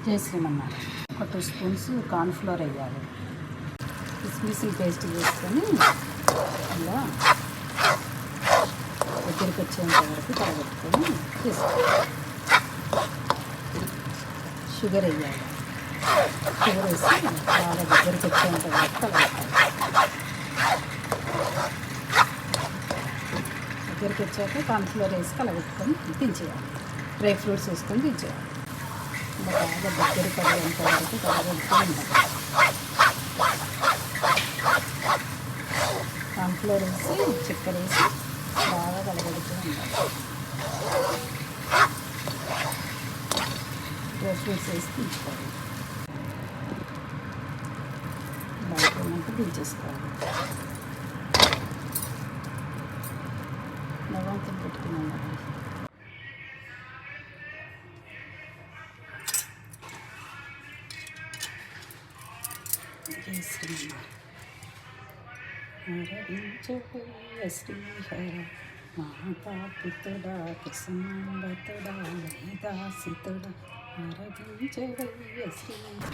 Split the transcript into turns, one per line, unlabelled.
జై శ్రీమన్నారాయణ. ఒక 2 spoons cornflour వేయాలి. కిస్మిస్ పేస్ట్ వేసుకొని ఇలా దగ్గరికి వచ్చేంత వరకు కలగట్టుకొని చేసుకోవాలి. షుగర్ వేయాలి. షుగర్ వేసి బాగా దగ్గరికి వచ్చేంత వరకు కలగట్టాలి. దగ్గరికి వచ్చాక కార్న్ఫ్లోర్ వేసి కలగట్టుకొని దించేయాలి. డ్రై ఫ్రూట్స్ వేసుకొని దించేయాలి. ఇలా బాగా దగ్గర పడేంత వరకు కలగట్టుకొని ఉండాలి. కార్న్ఫ్లోర్ వేసి చక్కెర వేసి బాగా కలగడుతూ ఉండాలి. డ్రై ఫ్రూట్స్ వేసి దించుకోవాలి. బాగున్నాక దించేసుకోవాలి. నవ్వంతం పెట్టుకున్నాను. జై శ్రీమన్నారాయణ. హరించవయ్య శ్రీహర మహాపాపితుడా కుసుమాంబతుడా దాసితుడా హరించవయ్య శ్రీ